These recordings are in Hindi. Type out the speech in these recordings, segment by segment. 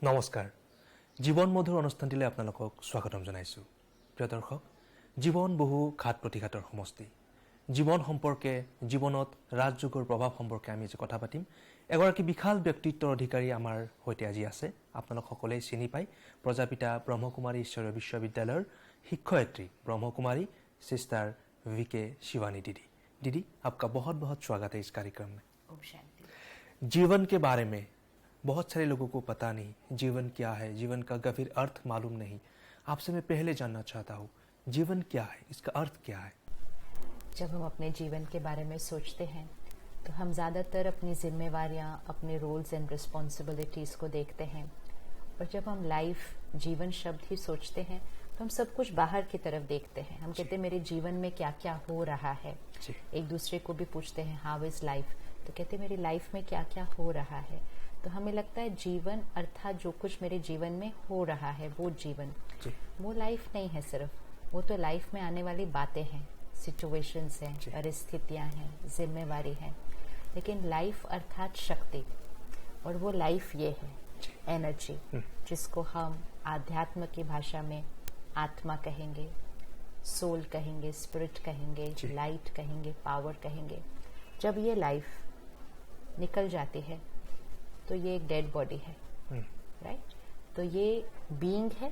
নমস্কাৰ জীৱন মধুৰ অনুষ্ঠানটিলৈ আপোনালোকক স্বাগতম জনাইছোঁ প্ৰিয় দৰ্শক জীৱন বহু ঘাত প্ৰতিঘাতৰ সমষ্টি জীৱন সম্পৰ্কে জীৱনত ৰাজযোগৰ প্ৰভাৱ সম্পৰ্কে আমি যে কথা পাতিম এগৰাকী বিশাল ব্যক্তিত্বৰ অধিকাৰী আমাৰ হৈতে আজি আছে আপোনালোক সকলোৱে চিনি পায় প্ৰজাপিতা ব্ৰহ্মকুমাৰী ঈশ্বৰীয় বিশ্ববিদ্যালয়ৰ শিক্ষয়িত্ৰী ব্ৰহ্মকুমাৰী सिस्टर वीके शिवानी दीदी आपका बहुत बहुत स्वागत है इस कार्यक्रम में। ओम शांति। जीवन के बारे में बहुत सारे लोगों को पता नहीं जीवन क्या है, जीवन का गंभीर अर्थ मालूम नहीं। आपसे मैं पहले जानना चाहता हूँ जीवन क्या है, इसका अर्थ क्या है? जब हम अपने जीवन के बारे में सोचते हैं तो हम ज़्यादातर अपनी जिम्मेवारियां, अपने रोल्स एंड रिस्पॉन्सिबिलिटीज़ को देखते हैं और जब हम लाइफ जीवन शब्द ही सोचते हैं तो हम सब कुछ बाहर की तरफ देखते हैं। हम कहते हैं मेरे जीवन में क्या क्या हो रहा है, एक दूसरे को भी पूछते हैं हाउ इज लाइफ, तो कहते हैं मेरी लाइफ में क्या क्या हो रहा है। तो हमें लगता है जीवन अर्थात जो कुछ मेरे जीवन में हो रहा है वो जीवन, वो लाइफ नहीं है सिर्फ, वो तो लाइफ में आने वाली बातें हैं, सिचुएशंस हैं, परिस्थितियां हैं, जिम्मेवारी है। लेकिन लाइफ अर्थात शक्ति, और वो लाइफ ये है एनर्जी, जिसको हम आध्यात्म की भाषा में आत्मा कहेंगे, सोल कहेंगे, स्पिरिट कहेंगे, लाइट कहेंगे, पावर कहेंगे। जब ये लाइफ निकल जाती है तो ये एक डेड बॉडी है, राइट? तो ये बीइंग है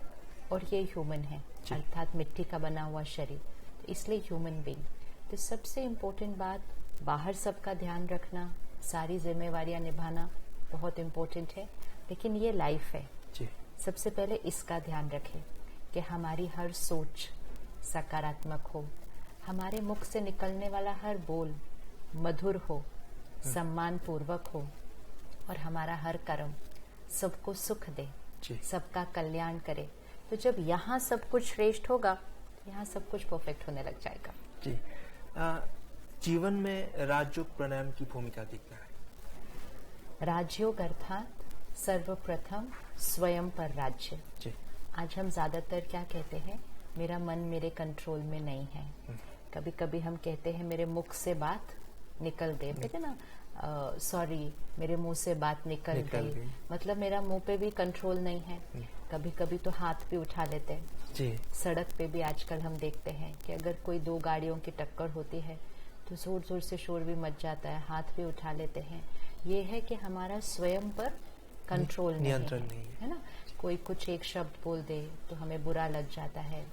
और ये ह्यूमन है, अर्थात मिट्टी का बना हुआ शरीर, तो इसलिए ह्यूमन बीइंग। तो सबसे इम्पोर्टेंट बात, बाहर सबका ध्यान रखना, सारी जिम्मेवारियां निभाना बहुत इम्पोर्टेंट है, लेकिन ये लाइफ है। सबसे पहले इसका ध्यान रखें कि हमारी हर सोच सकारात्मक हो, हमारे मुख से निकलने वाला हर बोल मधुर हो, सम्मान पूर्वक हो, और हमारा हर कर्म सबको सुख दे, सबका कल्याण करे। तो जब यहाँ सब कुछ श्रेष्ठ होगा तो यहाँ सब कुछ परफेक्ट होने लग जाएगा। जी जीवन में राजयोग प्राणायाम की भूमिका कितना है? राजयोग अर्थात सर्वप्रथम स्वयं पर राज्य। आज हम ज्यादातर क्या कहते हैं, मेरा मन मेरे कंट्रोल में नहीं है। कभी कभी हम कहते हैं मेरे मुख से बात निकल गई, कहते ना सॉरी मेरे मुंह से बात निकल गई, मतलब मेरा मुंह पे भी कंट्रोल नहीं है। कभी कभी तो हाथ भी उठा लेते हैं। सड़क पे भी आजकल हम देखते हैं कि अगर कोई दो गाड़ियों की टक्कर होती है तो जोर जोर से शोर भी मच जाता है, हाथ भी उठा लेते हैं। ये है कि हमारा स्वयं पर कंट्रोल नियंत्रण नहीं है ना। कोई कुछ एक शब्द बोल दे तो हमें बुरा लग जाता है।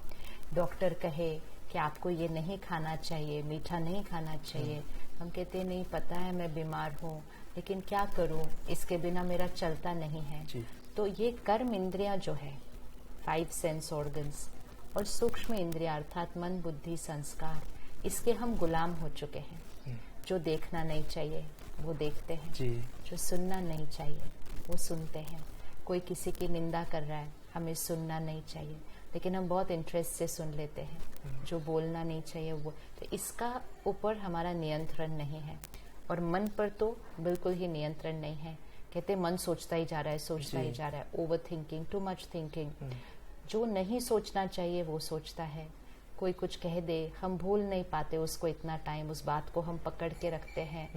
डॉक्टर कहे कि आपको ये नहीं खाना चाहिए, मीठा नहीं खाना चाहिए, हम कहते नहीं पता है मैं बीमार हूँ लेकिन क्या करूँ, इसके बिना मेरा चलता नहीं है। तो ये कर्म इंद्रियां जो है, 5 सेंस ऑर्गन्स, और सूक्ष्म इंद्रिया अर्थात मन बुद्धि संस्कार, इसके हम गुलाम हो चुके हैं। जो देखना नहीं चाहिए वो देखते हैं, जो सुनना नहीं चाहिए वो सुनते हैं। कोई किसी की निंदा कर रहा है, हमें सुनना नहीं चाहिए लेकिन हम बहुत इंटरेस्ट से सुन लेते हैं। जो बोलना नहीं चाहिए वो, तो इसका ऊपर हमारा नियंत्रण नहीं है। और मन पर तो बिल्कुल ही नियंत्रण नहीं है। कहते मन सोचता ही जा रहा है, सोचता ही जा रहा है, over thinking, too much thinking. जो नहीं सोचना चाहिए वो सोचता है। कोई कुछ कह दे, हम भूल नहीं पाते उसको इतना टाइम, उस बात को हम पकड़ के रखते हैं।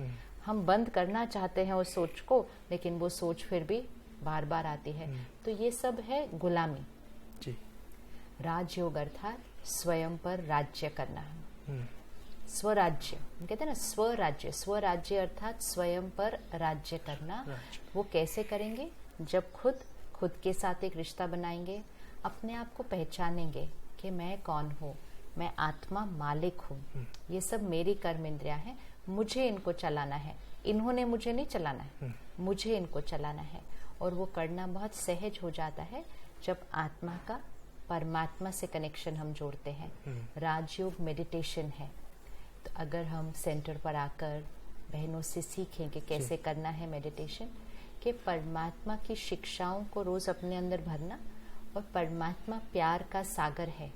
हम बंद करना चाहते हैं उस सोच को, लेकिन वो सोच फिर भी बार बार आती है। तो ये सब है गुलामी। राजयोग अर्थात स्वयं पर राज्य करना। स्वराज्य कहते हैं ना, स्वराज्य, स्वराज्य अर्थात स्वयं पर राज्य करना। वो कैसे करेंगे? जब खुद के साथ एक रिश्ता बनाएंगे, अपने आप को पहचानेंगे कि मैं कौन हूँ, मैं आत्मा मालिक हूँ, ये सब मेरी कर्म इंद्रियां हैं, मुझे इनको चलाना है, इन्होंने मुझे नहीं चलाना है, मुझे इनको चलाना है। और वो करना बहुत सहज हो जाता है जब आत्मा का परमात्मा से कनेक्शन हम जोड़ते हैं। राजयोग मेडिटेशन है। तो अगर हम सेंटर पर आकर बहनों से सीखें कि कैसे करना है मेडिटेशन, कि परमात्मा की शिक्षाओं को रोज अपने अंदर भरना, और परमात्मा प्यार का सागर है,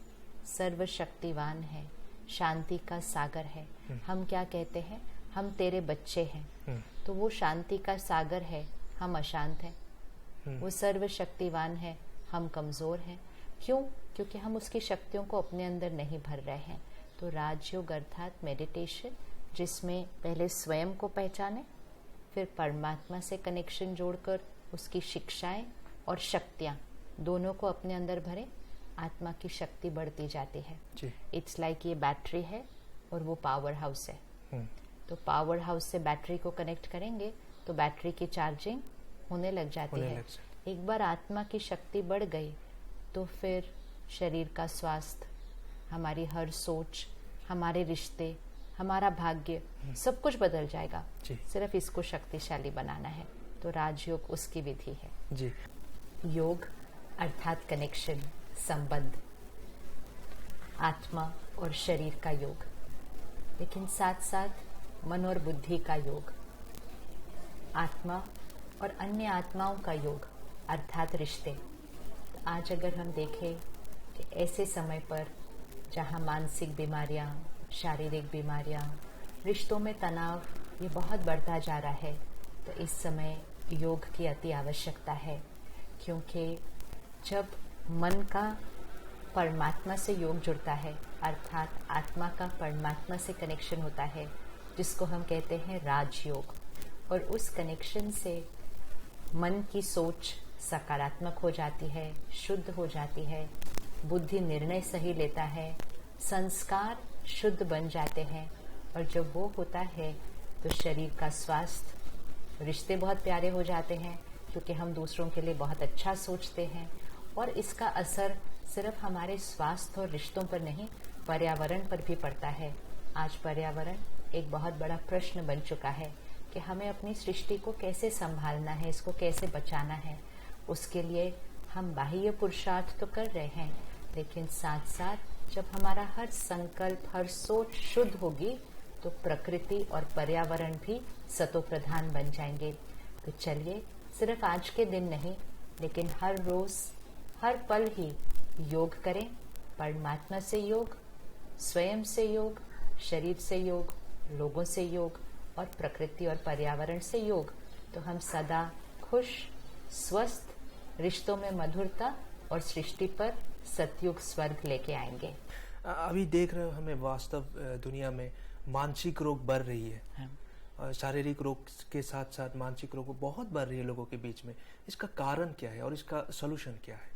सर्वशक्तिवान है, शांति का सागर है। हम क्या कहते हैं, हम तेरे बच्चे हैं, तो वो शांति का सागर है, हम अशांत हैं। वो सर्वशक्तिवान है, हम कमजोर हैं। क्यों? क्योंकि हम उसकी शक्तियों को अपने अंदर नहीं भर रहे हैं। तो राजयोग अर्थात मेडिटेशन, जिसमें पहले स्वयं को पहचाने, फिर परमात्मा से कनेक्शन जोड़कर उसकी शिक्षाएं और शक्तियाँ दोनों को अपने अंदर भरे, आत्मा की शक्ति बढ़ती जाती है। इट्स लाइक ये बैटरी है और वो पावर हाउस है। तो पावर हाउस से बैटरी को कनेक्ट करेंगे तो बैटरी की चार्जिंग होने लग जाती है। एक बार आत्मा की शक्ति बढ़ गई तो फिर शरीर का स्वास्थ्य, हमारी हर सोच, हमारे रिश्ते, हमारा भाग्य, सब कुछ बदल जाएगा। सिर्फ इसको शक्तिशाली बनाना है। तो राजयोग उसकी विधि है जी। योग अर्थात कनेक्शन, संबंध, आत्मा और शरीर का योग, लेकिन साथ साथ मन और बुद्धि का योग, आत्मा और अन्य आत्माओं का योग अर्थात रिश्ते। तो आज अगर हम देखें कि ऐसे समय पर जहाँ मानसिक बीमारियाँ, शारीरिक बीमारियाँ, रिश्तों में तनाव ये बहुत बढ़ता जा रहा है, तो इस समय योग की अति आवश्यकता है। क्योंकि जब मन का परमात्मा से योग जुड़ता है, अर्थात आत्मा का परमात्मा से कनेक्शन होता है, जिसको हम कहते हैं राजयोग, और उस कनेक्शन से मन की सोच सकारात्मक हो जाती है, शुद्ध हो जाती है, बुद्धि निर्णय सही लेता है, संस्कार शुद्ध बन जाते हैं, और जब वो होता है तो शरीर का स्वास्थ्य, रिश्ते बहुत प्यारे हो जाते हैं क्योंकि हम दूसरों के लिए बहुत अच्छा सोचते हैं, और इसका असर सिर्फ हमारे स्वास्थ्य और रिश्तों पर नहीं, पर्यावरण पर भी पड़ता है। आज पर्यावरण एक बहुत बड़ा प्रश्न बन चुका है कि हमें अपनी सृष्टि को कैसे संभालना है, इसको कैसे बचाना है। उसके लिए हम बाह्य पुरुषार्थ तो कर रहे हैं, लेकिन साथ साथ जब हमारा हर संकल्प, हर सोच शुद्ध होगी तो प्रकृति और पर्यावरण भी सतोप्रधान बन जाएंगे। तो चलिए सिर्फ आज के दिन नहीं, लेकिन हर रोज, हर पल ही योग करें। परमात्मा से योग, स्वयं से योग, शरीर से योग, लोगों से योग और प्रकृति और पर्यावरण से योग। तो हम सदा खुश, स्वस्थ, रिश्तों में मधुरता और सृष्टि पर सतयुग स्वर्ग लेके आएंगे। अभी देख रहे हो हमें वास्तव दुनिया में मानसिक रोग बढ़ रही है। हाँ। शारीरिक रोग के साथ साथ मानसिक रोग बहुत बढ़ रही है लोगों के बीच में। इसका कारण क्या है और इसका सलूशन क्या है?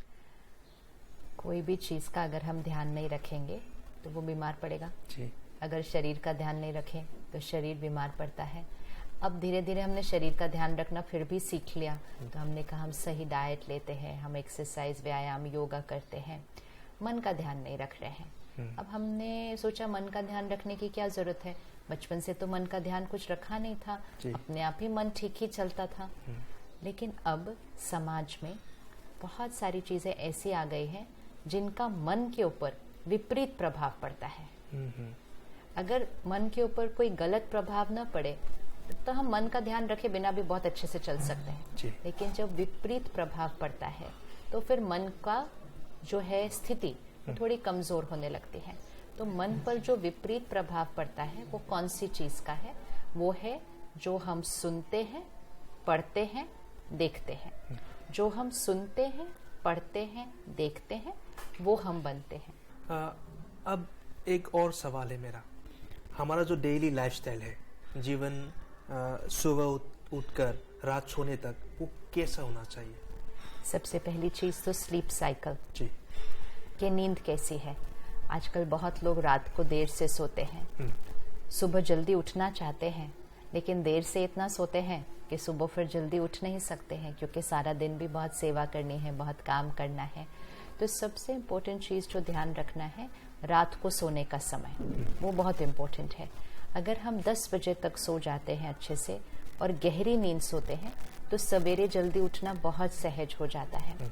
कोई भी चीज का अगर हम ध्यान नहीं रखेंगे तो वो बीमार पड़ेगा जी। अगर शरीर का ध्यान नहीं रखें तो शरीर बीमार पड़ता है। अब धीरे धीरे हमने शरीर का ध्यान रखना फिर भी सीख लिया, तो हमने कहा हम सही डाइट लेते हैं, हम एक्सरसाइज, व्यायाम, योगा करते हैं, मन का ध्यान नहीं रख रहे हैं। अब हमने सोचा मन का ध्यान रखने की क्या जरूरत है, बचपन से तो मन का ध्यान कुछ रखा नहीं था, अपने आप ही मन ठीक ही चलता था। लेकिन अब समाज में बहुत सारी चीजें ऐसी आ गई हैं जिनका मन के ऊपर विपरीत प्रभाव पड़ता है। अगर मन के ऊपर कोई गलत प्रभाव न पड़े तो हम मन का ध्यान रखे बिना भी बहुत अच्छे से चल सकते हैं, लेकिन जब विपरीत प्रभाव पड़ता है तो फिर मन का जो है स्थिति थोड़ी कमजोर होने लगती है। तो मन पर जो विपरीत प्रभाव पड़ता है वो कौन सी चीज का है? वो है जो हम सुनते हैं, पढ़ते हैं, देखते हैं। जो हम सुनते हैं, पढ़ते हैं, देखते हैं, वो हम बनते हैं। अब एक और सवाल है मेरा, हमारा जो डेली लाइफस्टाइल है, जीवन सुबह उठकर रात सोने तक, वो कैसा होना चाहिए? सबसे पहली चीज तो स्लीप साइकिल जी, कि नींद कैसी है। आजकल बहुत लोग रात को देर से सोते हैं, सुबह जल्दी उठना चाहते हैं, लेकिन देर से इतना सोते हैं कि सुबह फिर जल्दी उठ नहीं सकते हैं, क्योंकि सारा दिन भी बहुत सेवा करनी है, बहुत काम करना है। तो सबसे इम्पोर्टेंट चीज जो ध्यान रखना है, रात को सोने का समय, वो बहुत इम्पोर्टेंट है। अगर हम 10 बजे तक सो जाते हैं अच्छे से और गहरी नींद सोते हैं तो सवेरे जल्दी उठना बहुत सहज हो जाता है।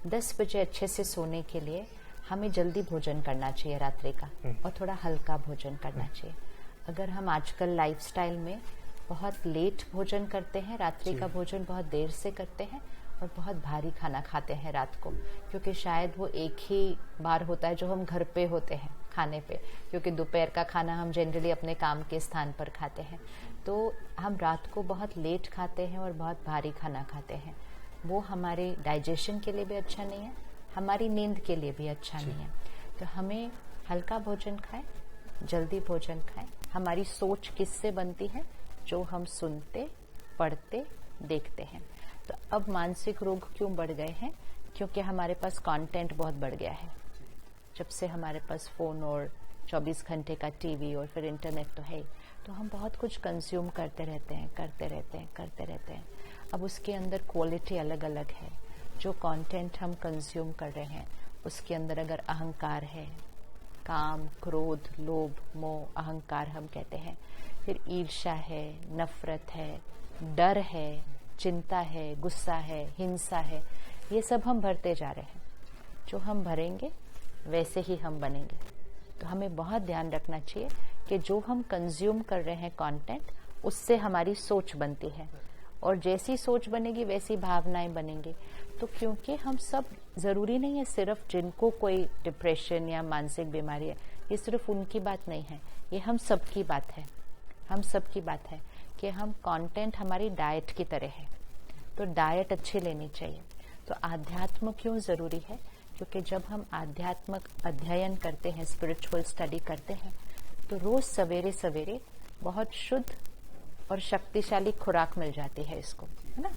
10 बजे अच्छे से सोने के लिए हमें जल्दी भोजन करना चाहिए रात्रि का, और थोड़ा हल्का भोजन करना चाहिए। अगर हम आजकल लाइफस्टाइल में बहुत लेट भोजन करते हैं, रात्रि का भोजन बहुत देर से करते हैं और बहुत भारी खाना खाते हैं रात को, क्योंकि शायद वो एक ही बार होता है जो हम घर पे होते हैं खाने पे, क्योंकि दोपहर का खाना हम जनरली अपने काम के स्थान पर खाते हैं। तो हम रात को बहुत लेट खाते हैं और बहुत भारी खाना खाते हैं। वो हमारे डाइजेशन के लिए भी अच्छा नहीं है, हमारी नींद के लिए भी अच्छा नहीं है। तो हमें हल्का भोजन खाएं, जल्दी भोजन खाएं। हमारी सोच किससे बनती है? जो हम सुनते, पढ़ते, देखते हैं। तो अब मानसिक रोग क्यों बढ़ गए हैं? क्योंकि हमारे पास कंटेंट बहुत बढ़ गया है। जब से हमारे पास फोन और 24 घंटे का टीवी और फिर इंटरनेट तो है, तो हम बहुत कुछ कंज्यूम करते रहते हैं। अब उसके अंदर क्वालिटी अलग अलग है। जो कंटेंट हम कंज्यूम कर रहे हैं उसके अंदर अगर अहंकार है, काम, क्रोध, लोभ, मोह, अहंकार हम कहते हैं, फिर ईर्ष्या है, नफरत है, डर है, चिंता है, गुस्सा है, हिंसा है, ये सब हम भरते जा रहे हैं। जो हम भरेंगे वैसे ही हम बनेंगे। तो हमें बहुत ध्यान रखना चाहिए कि जो हम कंज्यूम कर रहे हैं कंटेंट, उससे हमारी सोच बनती है और जैसी सोच बनेगी वैसी भावनाएं बनेंगी। तो क्योंकि हम सब, जरूरी नहीं है सिर्फ जिनको कोई डिप्रेशन या मानसिक बीमारी है, ये सिर्फ उनकी बात नहीं है, ये हम सबकी बात है। हम सबकी बात है कि हम कंटेंट हमारी डाइट की तरह है, तो डाइट अच्छी लेनी चाहिए। तो आध्यात्म क्यों जरूरी है? क्योंकि जब हम आध्यात्मिक अध्ययन करते हैं, स्पिरिचुअल स्टडी करते हैं, तो रोज सवेरे सवेरे बहुत शुद्ध और शक्तिशाली खुराक मिल जाती है इसको, है ना?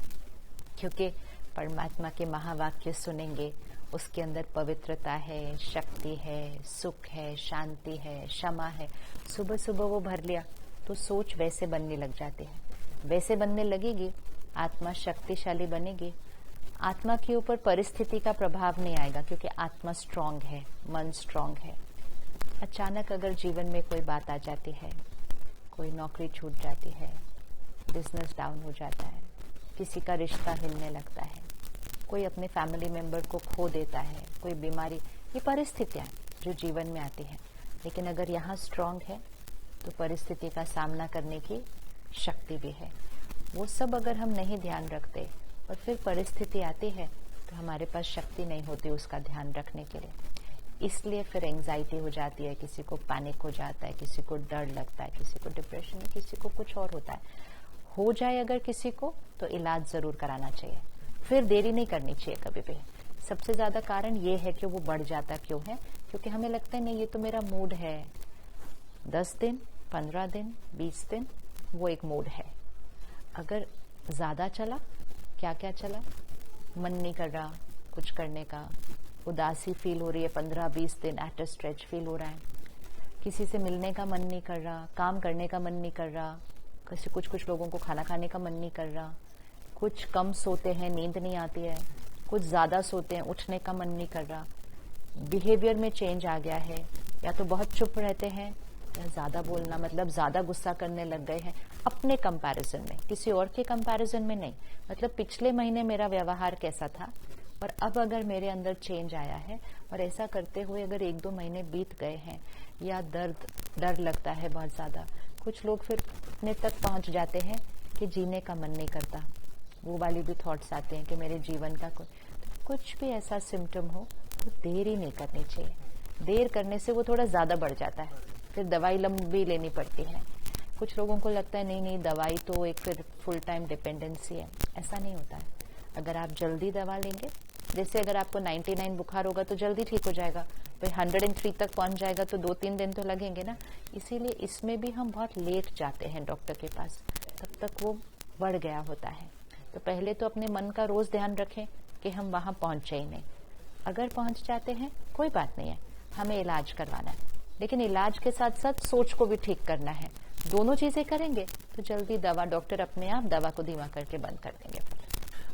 क्योंकि परमात्मा के महावाक्य सुनेंगे, उसके अंदर पवित्रता है, शक्ति है, सुख है, शांति है, क्षमा है। सुबह सुबह वो भर लिया तो सोच वैसे बनने लग जाती है, वैसे बनने लगेगी, आत्मा शक्तिशाली बनेगी। आत्मा के ऊपर परिस्थिति का प्रभाव नहीं आएगा क्योंकि आत्मा स्ट्रांग है, मन स्ट्रांग है। अचानक अगर जीवन में कोई बात आ जाती है, कोई नौकरी छूट जाती है, बिजनेस डाउन हो जाता है, किसी का रिश्ता हिलने लगता है, कोई अपने फैमिली मेंबर को खो देता है, कोई बीमारी, ये परिस्थितियां जो जीवन में आती हैं। लेकिन अगर यहाँ स्ट्रांग है तो परिस्थिति का सामना करने की शक्ति भी है। वो सब अगर हम नहीं ध्यान रखते और फिर परिस्थिति आती है तो हमारे पास शक्ति नहीं होती उसका ध्यान रखने के लिए। इसलिए फिर एंजाइटी हो जाती है, किसी को पैनिक हो जाता है, किसी को डर लगता है, किसी को डिप्रेशन है, किसी को कुछ और होता है। हो जाए अगर किसी को तो इलाज जरूर कराना चाहिए, फिर देरी नहीं करनी चाहिए कभी भी। सबसे ज्यादा कारण ये है कि वो बढ़ जाता क्यों है? क्योंकि हमें लगता है नहीं ये तो मेरा मूड है, 10 दिन, 15 दिन, 20 दिन वो एक मूड है। अगर ज्यादा चला, क्या क्या चला, मन नहीं कर रहा कुछ करने का, उदासी फील हो रही है 15-20 दिन, एट अ स्ट्रेच फील हो रहा है, किसी से मिलने का मन नहीं कर रहा, काम करने का मन नहीं कर रहा, कुछ लोगों को खाना खाने का मन नहीं कर रहा, कुछ कम सोते हैं, नींद नहीं आती है, कुछ ज्यादा सोते हैं, उठने का मन नहीं कर रहा, बिहेवियर में चेंज आ गया है, या तो बहुत चुप रहते हैं या ज्यादा बोलना, मतलब ज्यादा गुस्सा करने लग गए हैं अपने कंपैरिजन में, किसी और के कंपैरिजन में नहीं। मतलब पिछले महीने मेरा व्यवहार कैसा था और अब अगर मेरे अंदर चेंज आया है, और ऐसा करते हुए अगर 1-2 महीने बीत गए हैं, या डर लगता है बहुत ज्यादा, कुछ लोग फिर इतने तक पहुंच जाते हैं कि जीने का मन नहीं करता, वो वाली भी थॉट्स आते हैं कि मेरे जीवन का कुछ भी ऐसा सिम्टम हो तो देर ही नहीं करनी चाहिए। देर करने से वो थोड़ा ज्यादा बढ़ जाता है, फिर दवाई लंबी लेनी पड़ती है। कुछ लोगों को लगता है नहीं दवाई तो एक फिर फुल टाइम डिपेंडेंसी है, ऐसा नहीं होता है। अगर आप जल्दी दवा लेंगे, जैसे अगर आपको 99 बुखार होगा तो जल्दी ठीक हो जाएगा, फिर 103 तक पहुंच जाएगा तो 2-3 दिन तो लगेंगे ना। इसीलिए इसमें भी हम बहुत लेट जाते हैं डॉक्टर के पास, तब तक वो बढ़ गया होता है। तो पहले तो अपने मन का रोज ध्यान रखें कि हम वहां पहुंचे ही नहीं। अगर पहुंच जाते हैं कोई बात नहीं है, हमें इलाज करवाना है, लेकिन इलाज के साथ साथ सोच को भी ठीक करना है। दोनों चीजें करेंगे तो जल्दी दवा, डॉक्टर अपने आप दवा को धीमा करके बंद कर देंगे।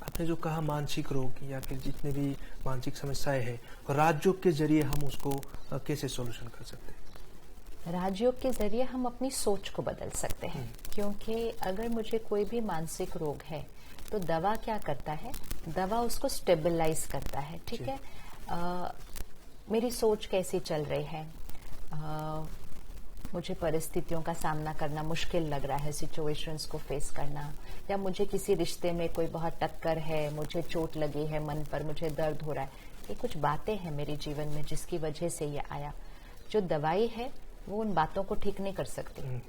आपने जो कहा मानसिक रोग या फिर जितने भी मानसिक समस्याएं हैं, राजयोग के जरिए हम उसको कैसे सॉल्यूशन कर सकते हैं? राजयोग के जरिए हम अपनी सोच को बदल सकते हैं। क्योंकि अगर मुझे कोई भी मानसिक रोग है तो दवा क्या करता है, दवा उसको स्टेबलाइज करता है। ठीक है, मेरी सोच कैसी चल रही है, मुझे परिस्थितियों का सामना करना मुश्किल लग रहा है, सिचुएशंस को फेस करना, या मुझे किसी रिश्ते में कोई बहुत टक्कर है, मुझे चोट लगी है मन पर, मुझे दर्द हो रहा है, ये कुछ बातें हैं मेरे जीवन में जिसकी वजह से ये आया। जो दवाई है वो उन बातों को ठीक नहीं कर सकती,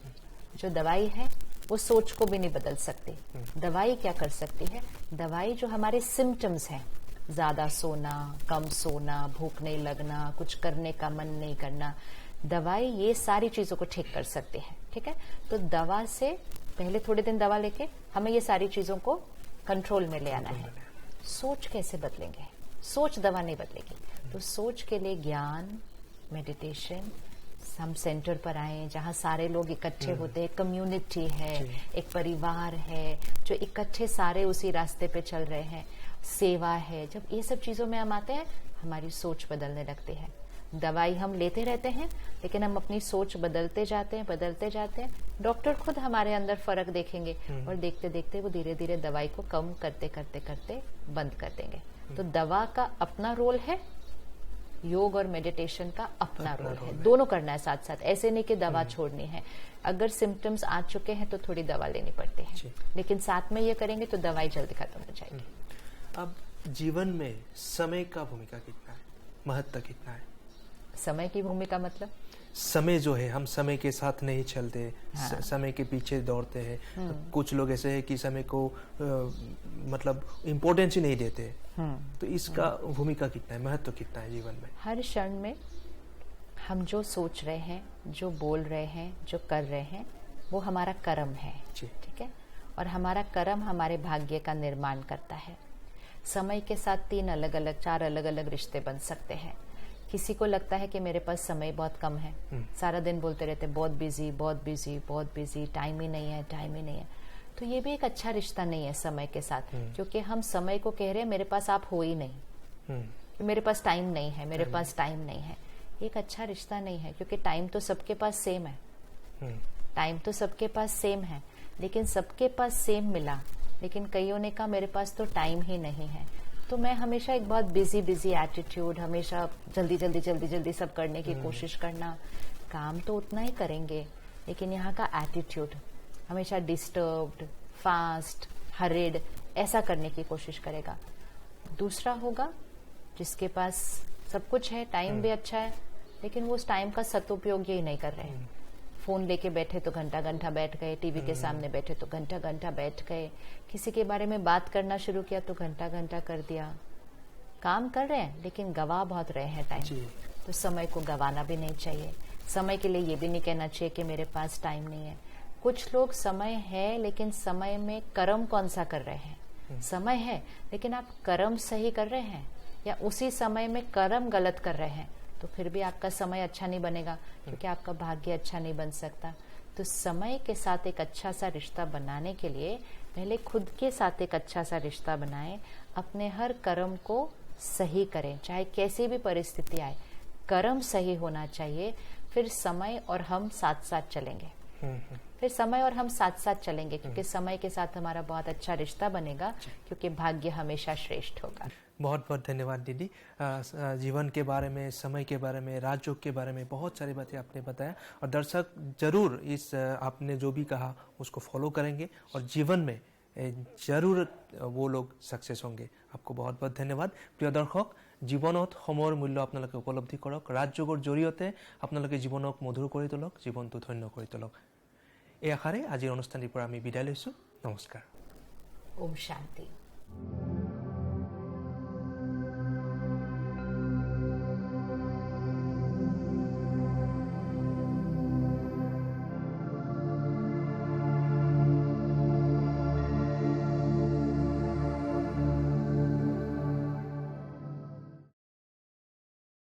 जो दवाई है वो सोच को भी नहीं बदल सकती। दवाई क्या कर सकती है, दवाई जो हमारे सिम्टम्स हैं, ज्यादा सोना, कम सोना, भूख नहीं लगना, कुछ करने का मन नहीं करना, दवाई ये सारी चीजों को ठीक कर सकती है। ठीक है, तो दवा से पहले थोड़े दिन दवा लेके हमें ये सारी चीजों को कंट्रोल में ले आना है। सोच कैसे बदलेंगे? सोच दवा नहीं बदलेगी। तो सोच के लिए ज्ञान, मेडिटेशन, हम सेंटर पर आए जहाँ सारे लोग इकट्ठे होते हैं, कम्युनिटी है, एक परिवार है जो इकट्ठे सारे उसी रास्ते पे चल रहे हैं, सेवा है। जब ये सब चीजों में हम आते हैं, हमारी सोच बदलने लगती है। दवाई हम लेते रहते हैं, लेकिन हम अपनी सोच बदलते जाते हैं। डॉक्टर खुद हमारे अंदर फर्क देखेंगे और देखते देखते वो धीरे धीरे दवाई को कम करते बंद कर देंगे। तो दवा का अपना रोल है, योग और मेडिटेशन का अपना रोल है। दोनों करना है साथ साथ। ऐसे नहीं कि दवा छोड़नी है। अगर सिम्टम्स आ चुके हैं तो थोड़ी दवा लेनी पड़ती है, लेकिन साथ में ये करेंगे तो दवाई जल्दी खत्म हो जाएगी। अब जीवन में समय का भूमिका कितना है, महत्व कितना है? समय की भूमिका मतलब समय जो है, हम समय के साथ नहीं चलते। हाँ। समय के पीछे दौड़ते हैं। तो कुछ लोग ऐसे हैं कि समय को मतलब इम्पोर्टेंस ही नहीं देते। तो इसका भूमिका कितना है, महत्व कितना है जीवन में? हर क्षण में हम जो सोच रहे हैं, जो बोल रहे हैं, जो कर रहे हैं, वो हमारा कर्म है। ठीक है। और हमारा कर्म हमारे भाग्य का निर्माण करता है। समय के साथ 4 अलग अलग रिश्ते बन सकते हैं। किसी को लगता है कि मेरे पास समय बहुत कम है, सारा दिन बोलते रहते बहुत बिजी, टाइम ही नहीं है। तो ये भी एक अच्छा रिश्ता नहीं है समय के साथ, क्योंकि हम समय को कह रहे हैं मेरे पास आप हो ही नहीं, मेरे पास टाइम नहीं है। एक अच्छा रिश्ता नहीं है, क्योंकि टाइम तो सबके पास सेम है। लेकिन सबके पास सेम मिला, लेकिन कईयों ने कहा मेरे पास तो टाइम ही नहीं है। तो मैं हमेशा एक बहुत बिजी एटीट्यूड, हमेशा जल्दी सब करने की कोशिश करना। काम तो उतना ही करेंगे, लेकिन यहाँ का एटीट्यूड हमेशा डिस्टर्ब्ड, फास्ट, हरिड, ऐसा करने की कोशिश करेगा। दूसरा होगा जिसके पास सब कुछ है, टाइम भी अच्छा है, लेकिन वो उस टाइम का सदुपयोग यही नहीं कर रहे हैं। फोन लेके बैठे तो घंटा बैठ गए, टीवी के सामने बैठे तो घंटा बैठ गए, किसी के बारे में बात करना शुरू किया तो घंटा कर दिया। काम कर रहे हैं लेकिन गवा बहुत रहे हैं टाइम। तो समय को गवाना भी नहीं चाहिए। समय के लिए ये भी नहीं कहना चाहिए कि मेरे पास टाइम नहीं है। कुछ लोग समय है, लेकिन समय में कर्म कौन सा कर रहे हैं? समय है, लेकिन आप कर्म सही कर रहे हैं या उसी समय में कर्म गलत कर रहे हैं, तो फिर भी आपका समय अच्छा नहीं बनेगा, क्योंकि आपका भाग्य अच्छा नहीं बन सकता। तो समय के साथ एक अच्छा सा रिश्ता बनाने के लिए पहले खुद के साथ एक अच्छा सा रिश्ता बनाएं। अपने हर कर्म को सही करें, चाहे कैसी भी परिस्थिति आए, कर्म सही होना चाहिए। फिर समय और हम साथ चलेंगे, क्योंकि समय के साथ हमारा बहुत अच्छा रिश्ता बनेगा, क्योंकि भाग्य हमेशा श्रेष्ठ होगा। बहुत बहुत धन्यवाद दीदी। जीवन के बारे में, समय के बारे में, राजयोग के बारे में बहुत सारी बातें आपने बताया, और दर्शक जरूर इस आपने जो भी कहा उसको फॉलो करेंगे और जीवन में जरूर वो लोग सक्सेस होंगे। आपको बहुत बहुत धन्यवाद। প্ৰিয় দৰ্শক, জীৱনত সময়ৰ মূল্য আপোনালোকে উপলব্ধি কৰক। ৰাজযোগৰ জৰিয়তে আপোনালোকে জীৱনক মধুৰ কৰি তোলক, জীৱনটো ধন্য কৰি তোলক। এই আশাৰে আজিৰ অনুষ্ঠানটিৰ পৰা আমি বিদায় লৈছোঁ। নমস্কাৰ। ওম শান্তি।